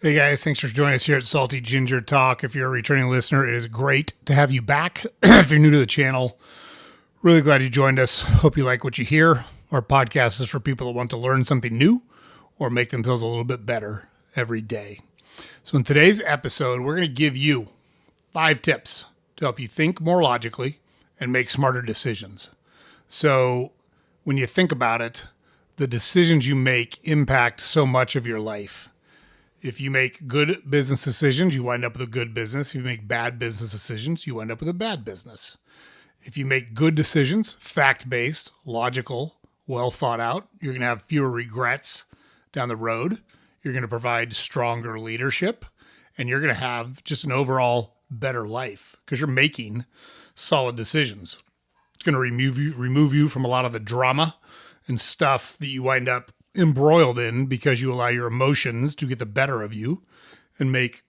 Hey guys, thanks for joining us here at Salty Ginger Talk. If you're a returning listener, it is great to have you back. If you're new to the channel, really glad you joined us. Hope you like what you hear. Our podcast is for people that want to learn something new or make themselves a little bit better every day. So in today's episode, we're going to give you 5 tips to help you think more logically and make smarter decisions. So when you think about it, the decisions you make impact so much of your life. If you make good business decisions, you wind up with a good business. If you make bad business decisions, you wind up with a bad business. If you make good decisions, fact-based, logical, well thought out, you're going to have fewer regrets down the road. You're going to provide stronger leadership, and you're going to have just an overall better life because you're making solid decisions. It's going to remove you from a lot of the drama and stuff that you wind up embroiled in because you allow your emotions to get the better of you and make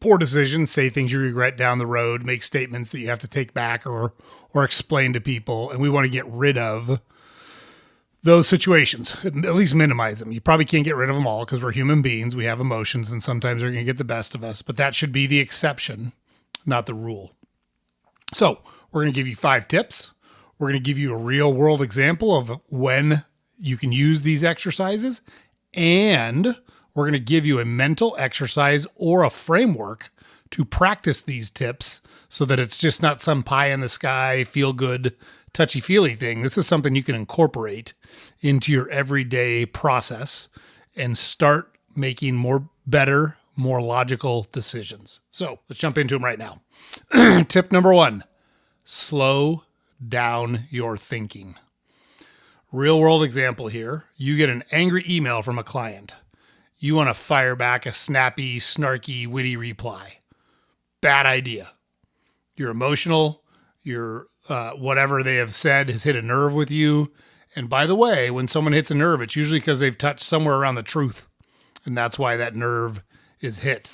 poor decisions, say things you regret down the road, make statements that you have to take back or explain to people. And we want to get rid of those situations, at least minimize them. You probably can't get rid of them all because we're human beings. We have emotions and sometimes they're going to get the best of us, but that should be the exception, not the rule. So we're going to give you 5 tips. We're going to give you a real world example of when you can use these exercises, and we're going to give you a mental exercise or a framework to practice these tips so that it's just not some pie in the sky, feel good, touchy-feely thing. This is something you can incorporate into your everyday process and start making better, more logical decisions. So let's jump into them right now. Tip number 1, slow down your thinking. Real world example here. You get an angry email from a client. You want to fire back a snappy, snarky, witty reply. Bad idea. You're emotional. Whatever they have said has hit a nerve with you. And by the way, when someone hits a nerve, it's usually because they've touched somewhere around the truth. And that's why that nerve is hit.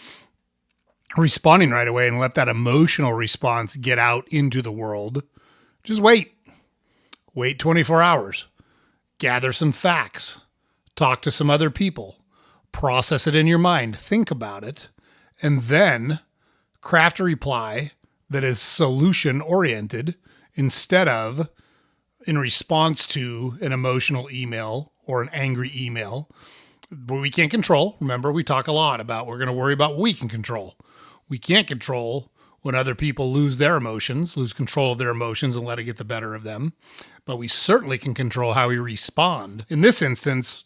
Responding right away and let that emotional response get out into the world. Just wait. Wait 24 hours. Gather some facts, talk to some other people, process it in your mind, think about it, and then craft a reply that is solution oriented instead of in response to an emotional email or an angry email where we can't control. Remember, we talk a lot about we're going to worry about what we can control. We can't control when other people lose their emotions, lose control of their emotions and let it get the better of them. But we certainly can control how we respond. In this instance,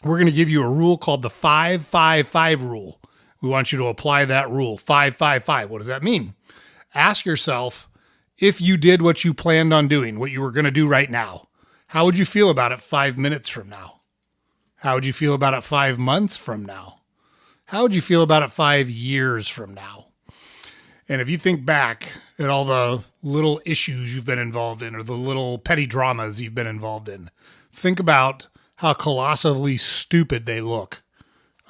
we're going to give you a rule called the 5-5-5 rule. We want you to apply that rule, 5-5-5. What does that mean? Ask yourself, if you did what you planned on doing, what you were going to do right now, how would you feel about it 5 minutes from now? How would you feel about it 5 months from now? How would you feel about it 5 years from now? And if you think back at all the little issues you've been involved in or the little petty dramas you've been involved in, think about how colossally stupid they look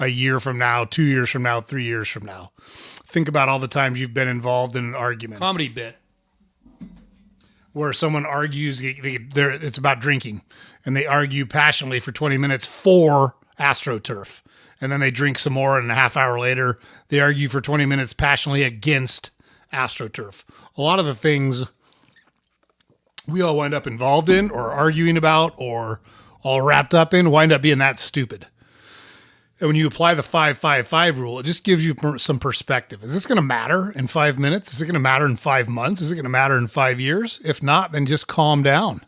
a year from now, 2 years from now, 3 years from now. Think about all the times you've been involved in an argument. Comedy bit where someone argues, it's about drinking, and they argue passionately for 20 minutes for AstroTurf. And then they drink some more, and a half hour later, they argue for 20 minutes passionately against AstroTurf. A lot of the things we all wind up involved in or arguing about or all wrapped up in wind up being that stupid. And when you apply the 5-5-5 rule, it just gives you some perspective. Is this going to matter in 5 minutes? Is it going to matter in 5 months? Is it going to matter in 5 years? If not, then just calm down.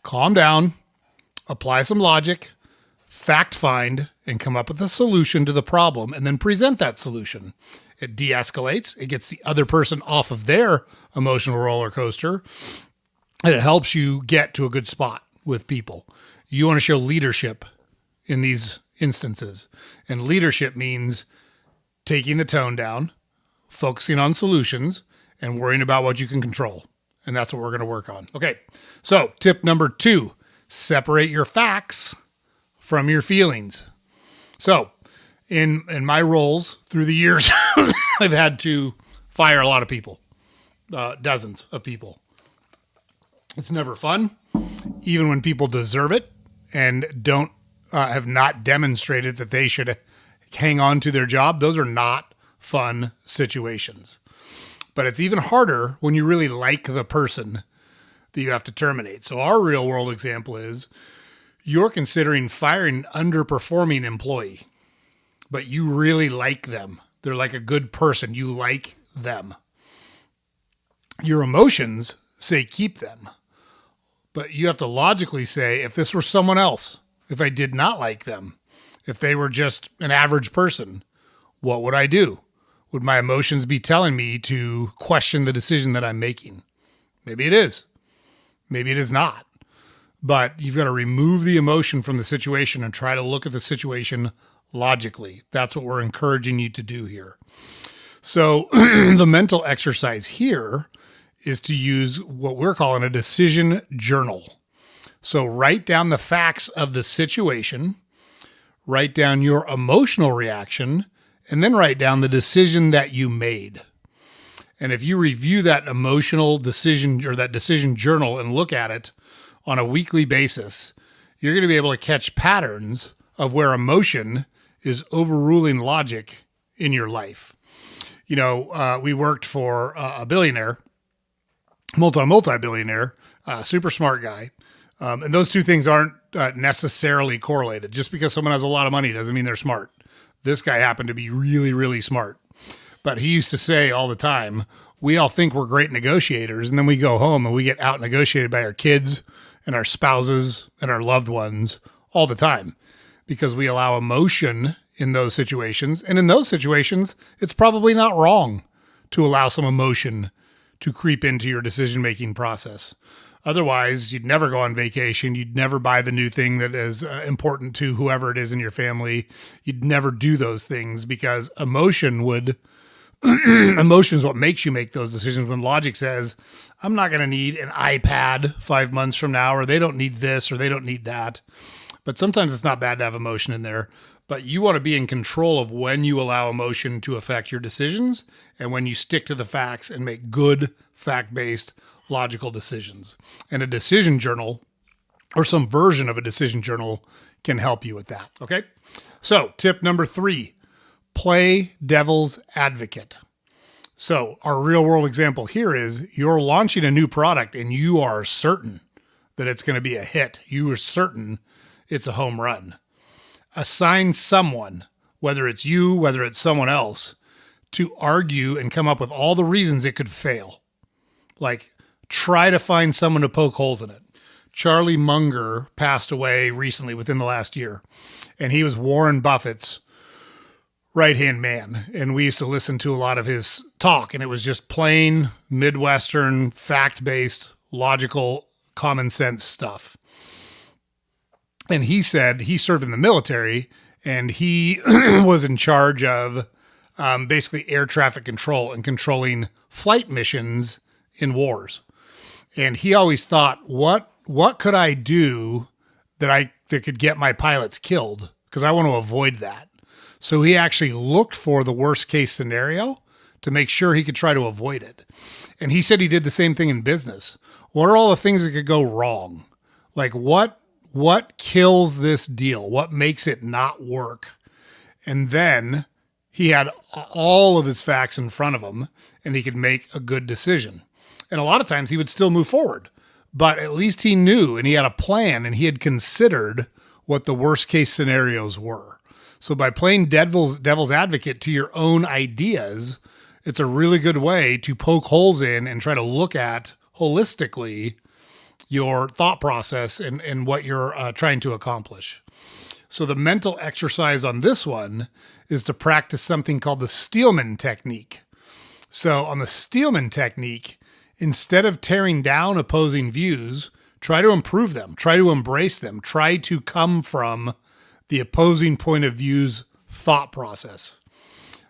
Calm down, apply some logic, fact find, and come up with a solution to the problem, and then present that solution. It de-escalates. It gets the other person off of their emotional roller coaster, and it helps you get to a good spot with people. You want to show leadership in these instances, and leadership means taking the tone down, focusing on solutions, and worrying about what you can control. And that's what we're going to work on. Okay, so tip number 2, separate your facts from your feelings. So in my roles through the years, I've had to fire a lot of people, dozens of people. It's never fun, even when people deserve it and don't have not demonstrated that they should hang on to their job. Those are not fun situations. But it's even harder when you really like the person that you have to terminate. So our real world example is you're considering firing an underperforming employee, but you really like them. They're like a good person. You like them. Your emotions say keep them, but you have to logically say, if this were someone else, if I did not like them, if they were just an average person, what would I do? Would my emotions be telling me to question the decision that I'm making? Maybe it is. Maybe it is not. But you've got to remove the emotion from the situation and try to look at the situation logically. That's what we're encouraging you to do here. So the mental exercise here is to use what we're calling a decision journal. So write down the facts of the situation, write down your emotional reaction, and then write down the decision that you made. And if you review that emotional decision or that decision journal and look at it on a weekly basis, you're going to be able to catch patterns of where emotion is overruling logic in your life. You know, we worked for a billionaire, multi-billionaire, super smart guy. And those two things aren't necessarily correlated. Just because someone has a lot of money doesn't mean they're smart. This guy happened to be really, really smart. But he used to say all the time, we all think we're great negotiators, and then we go home and we get out negotiated by our kids and our spouses and our loved ones all the time because we allow emotion in those situations. And in those situations, it's probably not wrong to allow some emotion to creep into your decision-making process. Otherwise, you'd never go on vacation. You'd never buy the new thing that is important to whoever it is in your family. You'd never do those things because emotion is what makes you make those decisions when logic says, I'm not going to need an iPad 5 months from now, or they don't need this, or they don't need that. But sometimes it's not bad to have emotion in there. But you want to be in control of when you allow emotion to affect your decisions and when you stick to the facts and make good, fact-based, logical decisions. And a decision journal or some version of a decision journal can help you with that. Okay. So tip number 3, play devil's advocate. So our real world example here is you're launching a new product and you are certain that it's going to be a hit. You are certain it's a home run. Assign someone, whether it's you, whether it's someone else, to argue and come up with all the reasons it could fail. Like, try to find someone to poke holes in it. Charlie Munger passed away recently within the last year, and he was Warren Buffett's right-hand man. And we used to listen to a lot of his talk, and it was just plain Midwestern, fact-based, logical, common sense stuff. And he said he served in the military, and he was in charge of basically air traffic control and controlling flight missions in wars. And he always thought, what could I do that could get my pilots killed? Because I want to avoid that. So he actually looked for the worst case scenario to make sure he could try to avoid it. And he said he did the same thing in business. What are all the things that could go wrong? Like what kills this deal? What makes it not work? And then he had all of his facts in front of him and he could make a good decision. And a lot of times he would still move forward, but at least he knew and he had a plan and he had considered what the worst case scenarios were. So by playing devil's advocate to your own ideas, it's a really good way to poke holes in and try to look at holistically your thought process and what you're trying to accomplish. So the mental exercise on this one is to practice something called the Steelman technique. So on the Steelman technique, instead of tearing down opposing views, try to improve them, try to embrace them, try to come from the opposing point of view's thought process.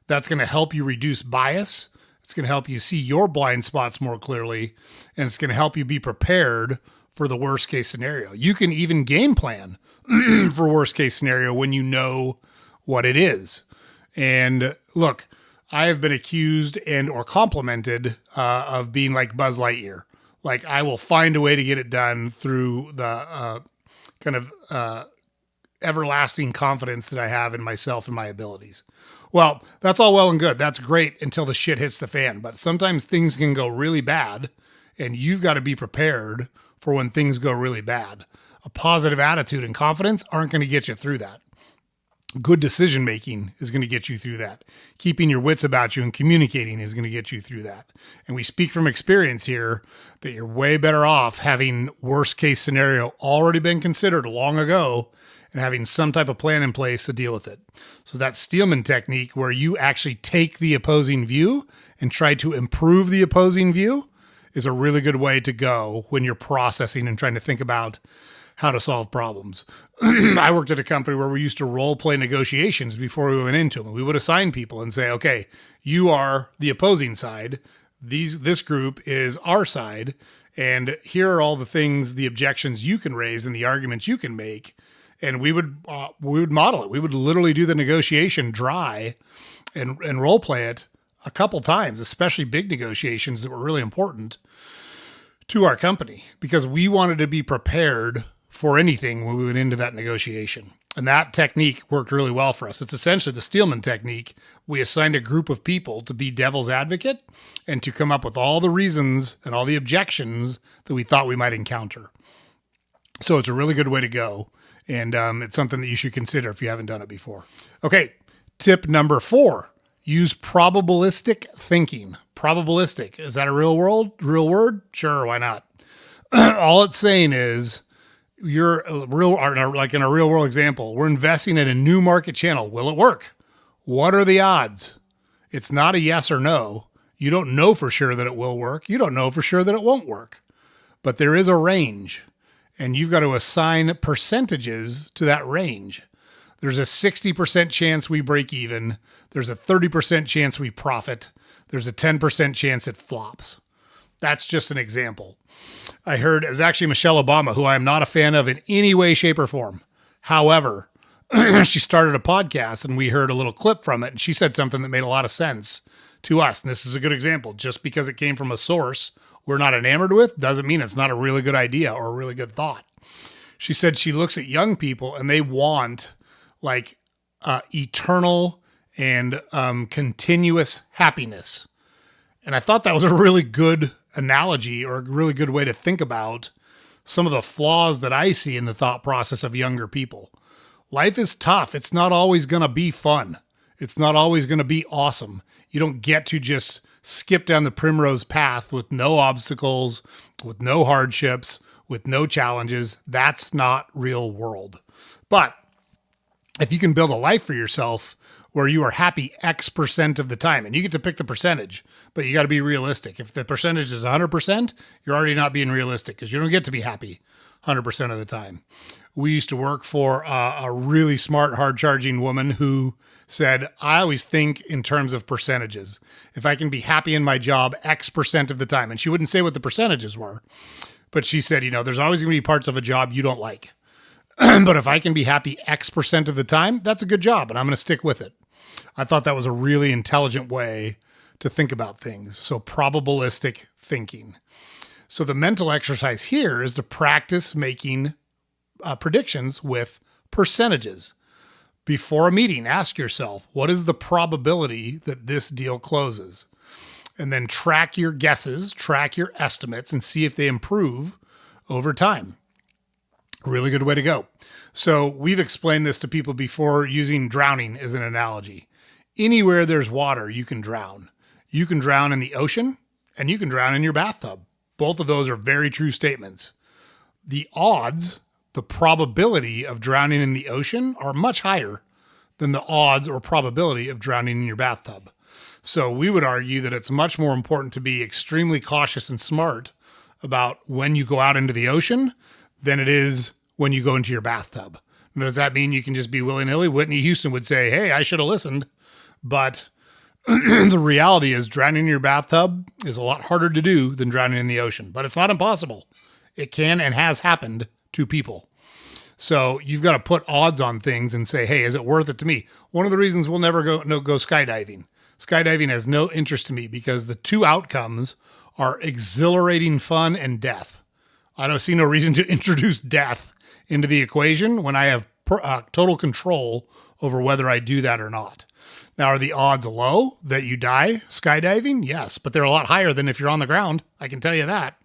That's going to help you reduce bias. It's going to help you see your blind spots more clearly, and it's going to help you be prepared for the worst case scenario. You can even game plan for worst case scenario when you know what it is. And look, I have been accused and or complimented of being like Buzz Lightyear. Like I will find a way to get it done through the everlasting confidence that I have in myself and my abilities. Well, that's all well and good. That's great until the shit hits the fan. But sometimes things can go really bad, and you've got to be prepared for when things go really bad. A positive attitude and confidence aren't going to get you through that. Good decision making is going to get you through that. Keeping your wits about you and communicating is going to get you through that. And we speak from experience here that you're way better off having worst case scenario already been considered long ago and having some type of plan in place to deal with it. So that Steelman technique where you actually take the opposing view and try to improve the opposing view is a really good way to go when you're processing and trying to think about how to solve problems. I worked at a company where we used to role play negotiations before we went into them. We would assign people and say, okay, you are the opposing side. This group is our side. And here are all the things, the objections you can raise and the arguments you can make. And we would model it. We would literally do the negotiation dry and role play it a couple times, especially big negotiations that were really important to our company because we wanted to be prepared for anything when we went into that negotiation. And that technique worked really well for us. It's essentially the Steelman technique. We assigned a group of people to be devil's advocate and to come up with all the reasons and all the objections that we thought we might encounter. So it's a really good way to go. And it's something that you should consider if you haven't done it before. Okay, tip number 4, use probabilistic thinking. Probabilistic, is that a real word? Sure, why not? All it's saying is, you're like in a real world example, we're investing in a new market channel. Will it work? What are the odds? It's not a yes or no. You don't know for sure that it will work. You don't know for sure that it won't work, but there is a range and you've got to assign percentages to that range. There's a 60% chance we break even. There's a 30% chance we profit. There's a 10% chance it flops. That's just an example. I heard it was actually Michelle Obama, who I am not a fan of in any way, shape, or form. However, she started a podcast and we heard a little clip from it and she said something that made a lot of sense to us. And this is a good example. Just because it came from a source we're not enamored with doesn't mean it's not a really good idea or a really good thought. She said she looks at young people and they want like eternal and continuous happiness. And I thought that was a really good analogy or a really good way to think about some of the flaws that I see in the thought process of younger people. Life is tough. It's not always going to be fun. It's not always going to be awesome. You don't get to just skip down the primrose path with no obstacles, with no hardships, with no challenges. That's not real world. But if you can build a life for yourself where you are happy X% of the time, and you get to pick the percentage, but you got to be realistic. If the percentage is 100%, you're already not being realistic because you don't get to be happy 100% of the time. We used to work for a really smart, hard-charging woman who said, I always think in terms of percentages. If I can be happy in my job X% of the time, and she wouldn't say what the percentages were, but she said, there's always going to be parts of a job you don't like. But if I can be happy X% of the time, that's a good job, and I'm going to stick with it. I thought that was a really intelligent way to think about things. So probabilistic thinking. So the mental exercise here is to practice making predictions with percentages. Before a meeting, ask yourself, what is the probability that this deal closes? And then track your guesses, track your estimates, and see if they improve over time. Really good way to go. So we've explained this to people before using drowning as an analogy. Anywhere there's water, you can drown. You can drown in the ocean and you can drown in your bathtub. Both of those are very true statements. The odds, the probability of drowning in the ocean are much higher than the odds or probability of drowning in your bathtub. So we would argue that it's much more important to be extremely cautious and smart about when you go out into the ocean than it is when you go into your bathtub. Now, does that mean you can just be willy-nilly? Whitney Houston would say, hey, I should have listened. But the reality is drowning in your bathtub is a lot harder to do than drowning in the ocean. But it's not impossible. It can and has happened to people. So you've got to put odds on things and say, hey, is it worth it to me? One of the reasons we'll never go skydiving. Skydiving has no interest to me because the two outcomes are exhilarating fun and death. I don't see no reason to introduce death into the equation when I have total control over whether I do that or not. Now, are the odds low that you die skydiving? Yes, but they're a lot higher than if you're on the ground. I can tell you that.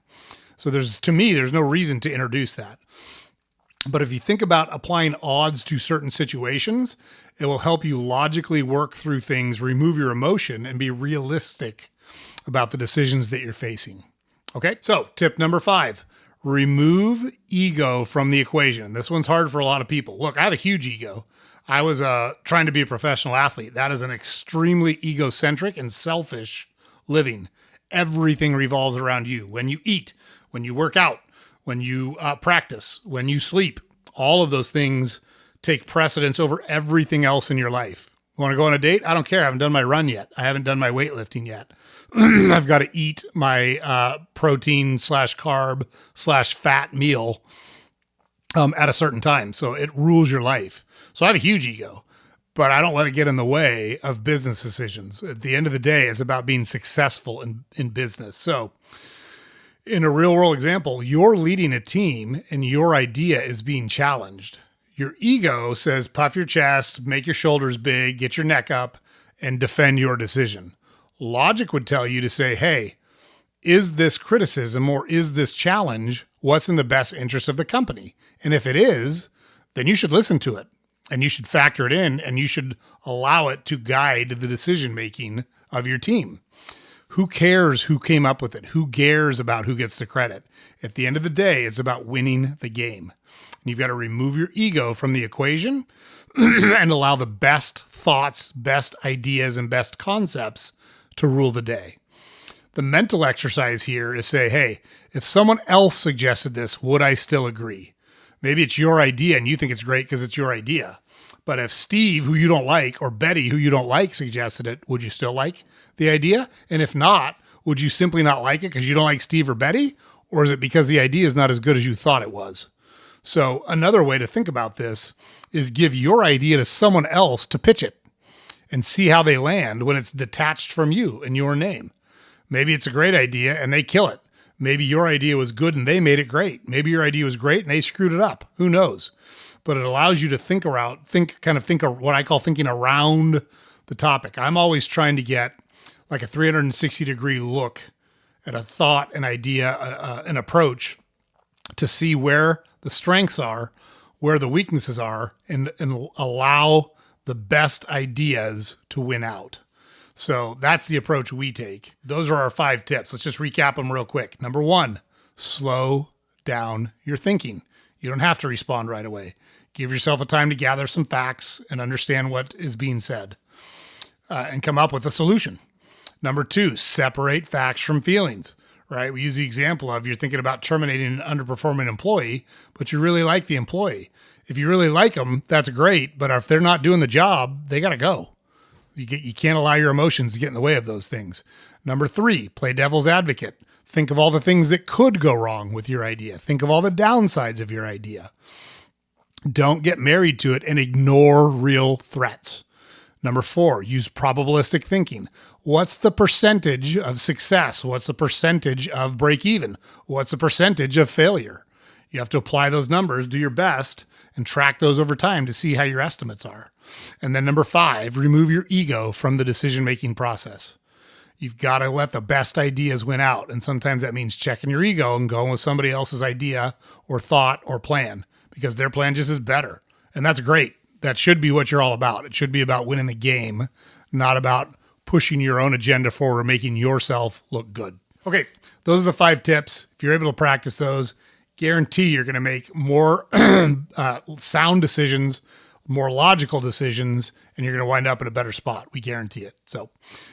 So to me, there's no reason to introduce that. But if you think about applying odds to certain situations, it will help you logically work through things, remove your emotion, and be realistic about the decisions that you're facing. Okay, so tip number 5, remove ego from the equation. This one's hard for a lot of people. Look, I have a huge ego. I was trying to be a professional athlete. That is an extremely egocentric and selfish living. Everything revolves around you. When you eat, when you work out, when you practice, when you sleep, all of those things take precedence over everything else in your life. Want to go on a date? I don't care. I haven't done my run yet. I haven't done my weightlifting yet. I've got to eat my protein / carb / fat meal at a certain time. So it rules your life. So I have a huge ego, but I don't let it get in the way of business decisions. At the end of the day, it's about being successful in business. So in a real world example, you're leading a team and your idea is being challenged. Your ego says, puff your chest, make your shoulders big, get your neck up, and defend your decision. Logic would tell you to say, hey, is this criticism or is this challenge what's in the best interest of the company? And if it is, then you should listen to it and you should factor it in and you should allow it to guide the decision-making of your team. Who cares who came up with it? Who cares about who gets the credit? At the end of the day, it's about winning the game. And you've got to remove your ego from the equation and allow the best thoughts, best ideas, and best concepts to rule the day. The mental exercise here is say, hey, if someone else suggested this, would I still agree? Maybe it's your idea and you think it's great because it's your idea. But if Steve, who you don't like, or Betty, who you don't like, suggested it, would you still like the idea? And if not, would you simply not like it because you don't like Steve or Betty? Or is it because the idea is not as good as you thought it was? So another way to think about this is give your idea to someone else to pitch it and see how they land when it's detached from you and your name. Maybe it's a great idea and they kill it. Maybe your idea was good and they made it great. Maybe your idea was great and they screwed it up. Who knows? But it allows you to think what I call thinking around the topic. I'm always trying to get like a 360-degree look at a thought, an idea, an approach to see where the strengths are, where the weaknesses are, and allow the best ideas to win out. So that's the approach we take. Those are our 5 tips. Let's just recap them real quick. Number 1, slow down your thinking. You don't have to respond right away. Give yourself a time to gather some facts and understand what is being said and come up with a solution. Number 2, separate facts from feelings, right? We use the example of you're thinking about terminating an underperforming employee, but you really like the employee. If you really like them, that's great. But if they're not doing the job, they got to go. You can't allow your emotions to get in the way of those things. Number 3, play devil's advocate. Think of all the things that could go wrong with your idea. Think of all the downsides of your idea. Don't get married to it and ignore real threats. Number 4, use probabilistic thinking. What's the percentage of success? What's the percentage of break even? What's the percentage of failure? You have to apply those numbers, do your best, and track those over time to see how your estimates are. And then number 5, remove your ego from the decision-making process. You've got to let the best ideas win out. And sometimes that means checking your ego and going with somebody else's idea or thought or plan because their plan just is better. And that's great. That should be what you're all about. It should be about winning the game, not about pushing your own agenda forward or making yourself look good. Okay, those are the 5 tips. If you're able to practice those, guarantee you're going to make more sound decisions, more logical decisions, and you're going to wind up in a better spot. We guarantee it. So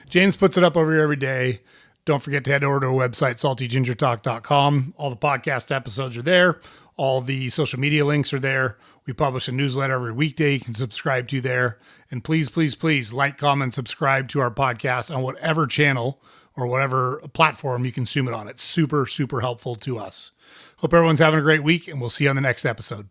James puts it up over here every day. Don't forget to head over to our website, saltygingertalk.com. All the podcast episodes are there. All the social media links are there. We publish a newsletter every weekday you can subscribe to there. And please, please, please like, comment, subscribe to our podcast on whatever channel or whatever platform you consume it on. It's super, super helpful to us. Hope everyone's having a great week, and we'll see you on the next episode.